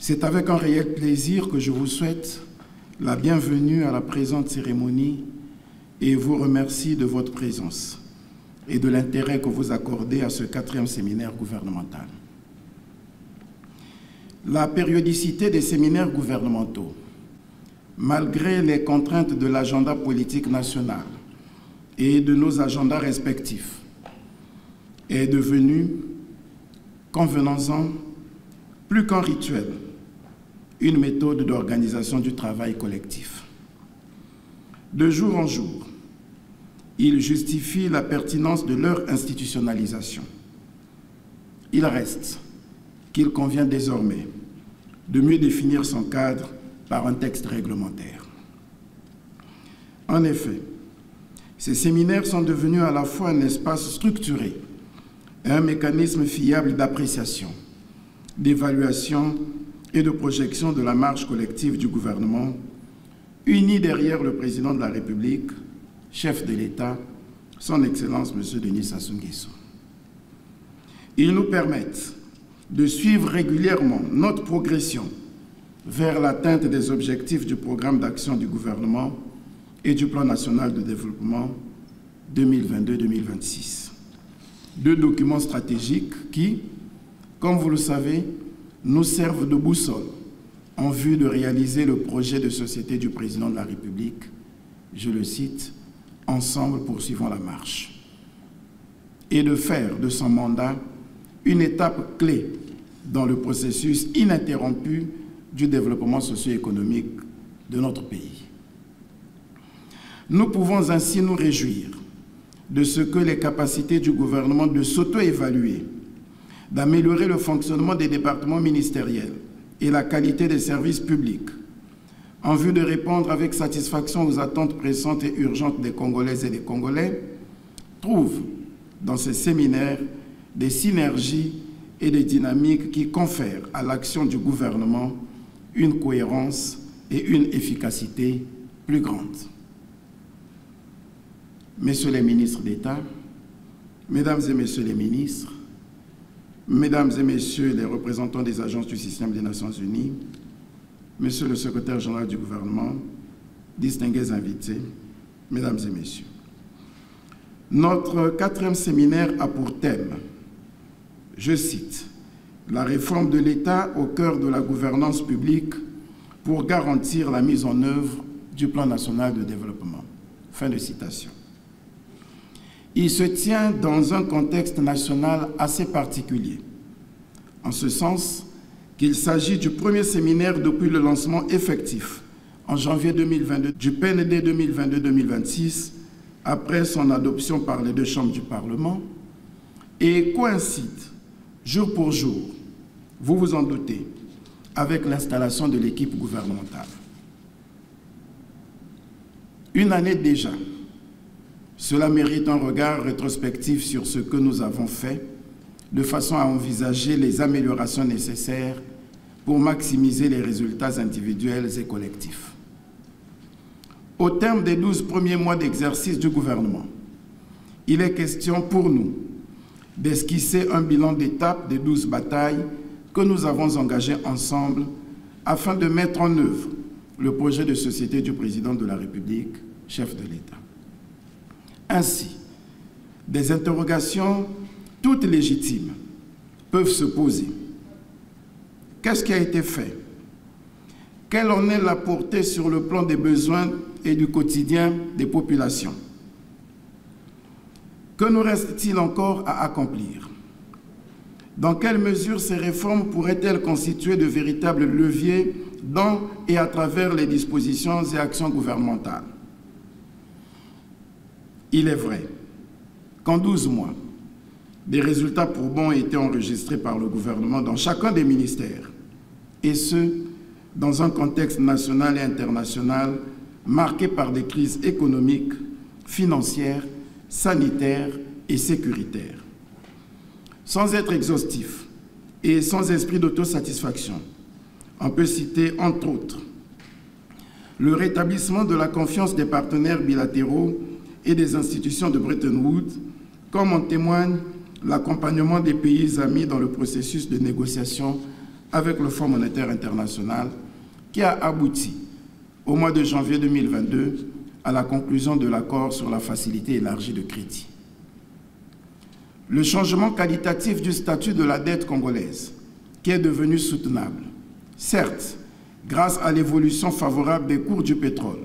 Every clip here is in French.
C'est avec un réel plaisir que je vous souhaite la bienvenue à la présente cérémonie et vous remercie de votre présence et de l'intérêt que vous accordez à ce 4e séminaire gouvernemental. La périodicité des séminaires gouvernementaux, malgré les contraintes de l'agenda politique national et de nos agendas respectifs, est devenue, convenons-en, plus qu'un rituel, une méthode d'organisation du travail collectif. De jour en jour, ils justifient la pertinence de leur institutionnalisation. Il reste qu'il convient désormais de mieux définir son cadre par un texte réglementaire. En effet, ces séminaires sont devenus à la fois un espace structuré et un mécanisme fiable d'appréciation, d'évaluation et de projection de la marche collective du gouvernement, unis derrière le président de la République, chef de l'État, son Excellence M. Denis Sassou Nguesso. Ils nous permettent de suivre régulièrement notre progression vers l'atteinte des objectifs du programme d'action du gouvernement et du plan national de développement 2022-2026. Deux documents stratégiques qui, comme vous le savez, nous servent de boussole en vue de réaliser le projet de société du président de la République, je le cite, « Ensemble poursuivons la marche », et de faire de son mandat une étape clé dans le processus ininterrompu du développement socio-économique de notre pays. Nous pouvons ainsi nous réjouir de ce que les capacités du gouvernement de s'auto-évaluer, d'améliorer le fonctionnement des départements ministériels et la qualité des services publics, en vue de répondre avec satisfaction aux attentes pressantes et urgentes des Congolaises et des Congolais, trouvent dans ces séminaires des synergies et des dynamiques qui confèrent à l'action du gouvernement une cohérence et une efficacité plus grandes. Messieurs les ministres d'État, Mesdames et Messieurs les ministres, Mesdames et Messieurs les représentants des agences du système des Nations Unies, Monsieur le secrétaire général du gouvernement, distingués invités, Mesdames et Messieurs. Notre 4e séminaire a pour thème, je cite, « La réforme de l'État au cœur de la gouvernance publique pour garantir la mise en œuvre du plan national de développement ». Fin de citation. Il se tient dans un contexte national assez particulier, en ce sens qu'il s'agit du premier séminaire depuis le lancement effectif en janvier 2022 du PND 2022-2026 après son adoption par les deux chambres du Parlement et coïncide jour pour jour, vous vous en doutez, avec l'installation de l'équipe gouvernementale. Une année déjà, cela mérite un regard rétrospectif sur ce que nous avons fait, de façon à envisager les améliorations nécessaires pour maximiser les résultats individuels et collectifs. Au terme des 12 premiers mois d'exercice du gouvernement, il est question pour nous d'esquisser un bilan d'étape des 12 batailles que nous avons engagées ensemble afin de mettre en œuvre le projet de société du président de la République, chef de l'État. Ainsi, des interrogations toutes légitimes peuvent se poser. Qu'est-ce qui a été fait? Quelle en est la portée sur le plan des besoins et du quotidien des populations? Que nous reste-t-il encore à accomplir? Dans quelle mesure ces réformes pourraient-elles constituer de véritables leviers dans et à travers les dispositions et actions gouvernementales? Il est vrai qu'en 12 mois, des résultats probants ont été enregistrés par le gouvernement dans chacun des ministères, et ce, dans un contexte national et international marqué par des crises économiques, financières, sanitaires et sécuritaires. Sans être exhaustif et sans esprit d'autosatisfaction, on peut citer, entre autres, le rétablissement de la confiance des partenaires bilatéraux et des institutions de Bretton Woods, comme en témoigne l'accompagnement des pays amis dans le processus de négociation avec le Fonds monétaire international qui a abouti au mois de janvier 2022 à la conclusion de l'accord sur la facilité élargie de crédit. Le changement qualitatif du statut de la dette congolaise, qui est devenu soutenable, certes, grâce à l'évolution favorable des cours du pétrole,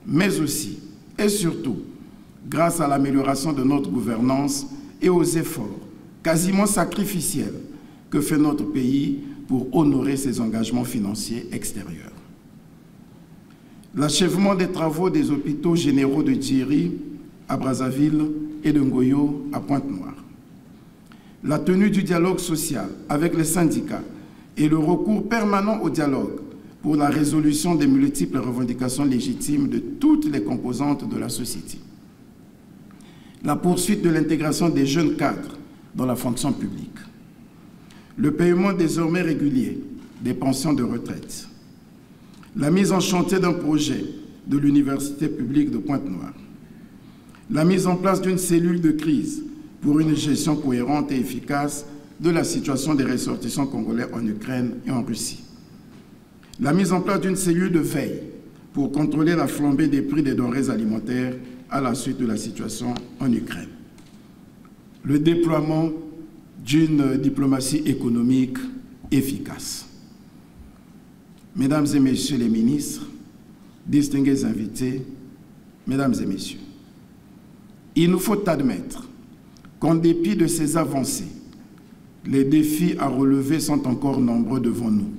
mais aussi et surtout grâce à l'amélioration de notre gouvernance et aux efforts quasiment sacrificiels que fait notre pays pour honorer ses engagements financiers extérieurs. L'achèvement des travaux des hôpitaux généraux de Djiri à Brazzaville et de Ngoyo à Pointe-Noire. La tenue du dialogue social avec les syndicats et le recours permanent au dialogue pour la résolution des multiples revendications légitimes de toutes les composantes de la société. La poursuite de l'intégration des jeunes cadres dans la fonction publique. Le paiement désormais régulier des pensions de retraite. La mise en chantier d'un projet de l'Université publique de Pointe-Noire. La mise en place d'une cellule de crise pour une gestion cohérente et efficace de la situation des ressortissants congolais en Ukraine et en Russie. La mise en place d'une cellule de veille pour contrôler la flambée des prix des denrées alimentaires à la suite de la situation en Ukraine. Le déploiement d'une diplomatie économique efficace. Mesdames et messieurs les ministres, distingués invités, mesdames et messieurs, il nous faut admettre qu'en dépit de ces avancées, les défis à relever sont encore nombreux devant nous.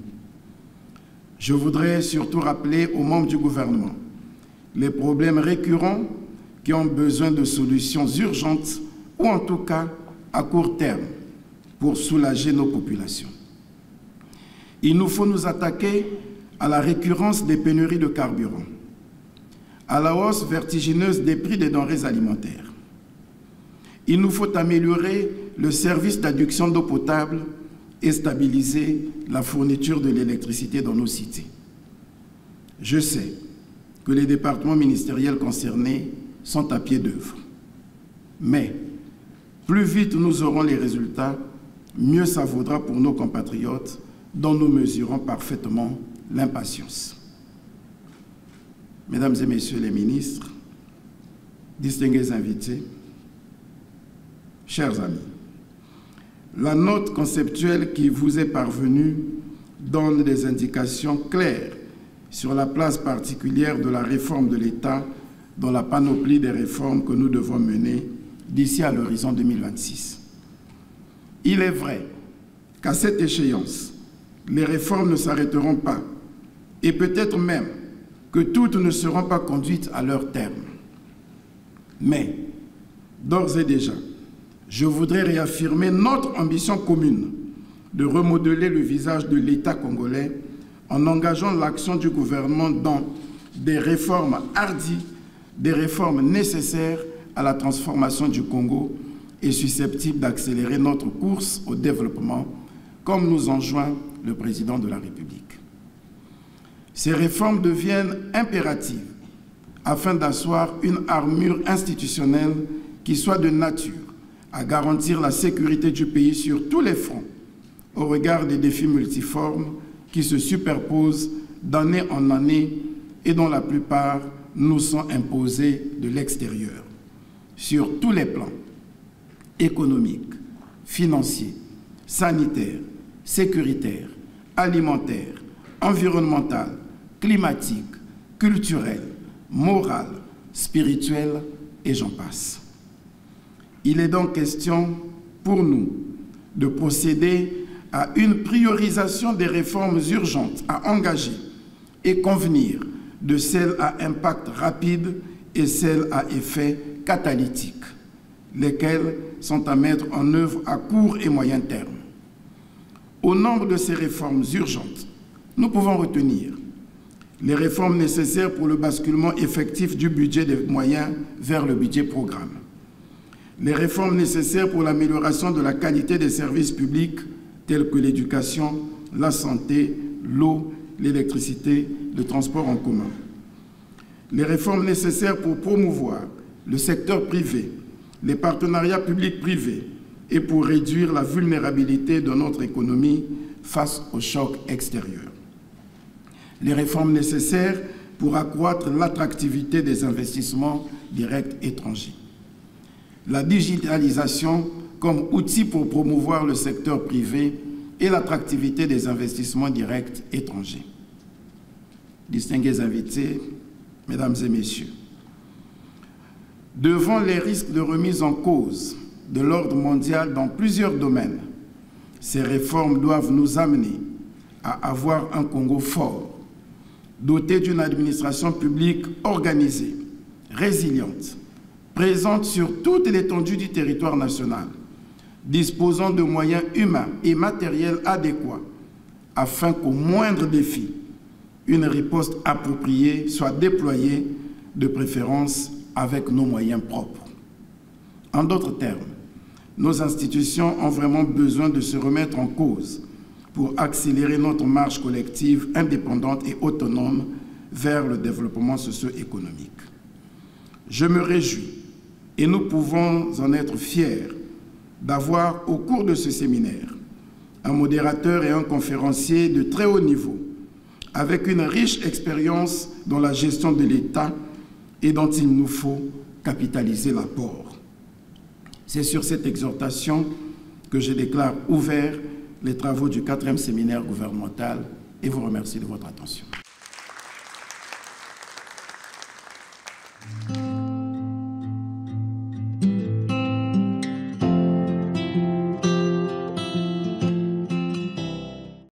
Je voudrais surtout rappeler aux membres du gouvernement les problèmes récurrents qui ont besoin de solutions urgentes ou en tout cas à court terme pour soulager nos populations. Il nous faut nous attaquer à la récurrence des pénuries de carburant, à la hausse vertigineuse des prix des denrées alimentaires. Il nous faut améliorer le service d'adduction d'eau potable et stabiliser la fourniture de l'électricité dans nos cités. Je sais que les départements ministériels concernés sont à pied d'œuvre. Mais plus vite nous aurons les résultats, mieux ça vaudra pour nos compatriotes dont nous mesurons parfaitement l'impatience. Mesdames et messieurs les ministres, distingués invités, chers amis, la note conceptuelle qui vous est parvenue donne des indications claires sur la place particulière de la réforme de l'État dans la panoplie des réformes que nous devons mener d'ici à l'horizon 2026. Il est vrai qu'à cette échéance, les réformes ne s'arrêteront pas et peut-être même que toutes ne seront pas conduites à leur terme. Mais, d'ores et déjà, je voudrais réaffirmer notre ambition commune de remodeler le visage de l'État congolais en engageant l'action du gouvernement dans des réformes hardies, des réformes nécessaires à la transformation du Congo et susceptibles d'accélérer notre course au développement, comme nous enjoint le président de la République. Ces réformes deviennent impératives afin d'asseoir une armure institutionnelle qui soit de nature à garantir la sécurité du pays sur tous les fronts, au regard des défis multiformes qui se superposent d'année en année et dont la plupart nous sont imposés de l'extérieur, sur tous les plans, économiques, financiers, sanitaires, sécuritaires, alimentaires, environnemental, climatique, culturel, moral, spirituel, et j'en passe. Il est donc question pour nous de procéder à une priorisation des réformes urgentes à engager et convenir de celles à impact rapide et celles à effet catalytique, lesquelles sont à mettre en œuvre à court et moyen terme. Au nombre de ces réformes urgentes, nous pouvons retenir les réformes nécessaires pour le basculement effectif du budget des moyens vers le budget programme, les réformes nécessaires pour l'amélioration de la qualité des services publics tels que l'éducation, la santé, l'eau, l'électricité, le transport en commun, les réformes nécessaires pour promouvoir le secteur privé, les partenariats publics-privés et pour réduire la vulnérabilité de notre économie face au choc extérieur. Les réformes nécessaires pour accroître l'attractivité des investissements directs étrangers. La digitalisation comme outil pour promouvoir le secteur privé et l'attractivité des investissements directs étrangers. Distingués invités, Mesdames et Messieurs, devant les risques de remise en cause de l'ordre mondial dans plusieurs domaines, ces réformes doivent nous amener à avoir un Congo fort, doté d'une administration publique organisée, résiliente, présente sur toute l'étendue du territoire national, disposant de moyens humains et matériels adéquats, afin qu'au moindre défi, une riposte appropriée soit déployée, de préférence avec nos moyens propres. En d'autres termes, nos institutions ont vraiment besoin de se remettre en cause pour accélérer notre marche collective indépendante et autonome vers le développement socio-économique. Je me réjouis, et nous pouvons en être fiers, d'avoir au cours de ce séminaire un modérateur et un conférencier de très haut niveau, avec une riche expérience dans la gestion de l'État et dont il nous faut capitaliser l'apport. C'est sur cette exhortation que je déclare ouverts les travaux du 4e séminaire gouvernemental et vous remercie de votre attention.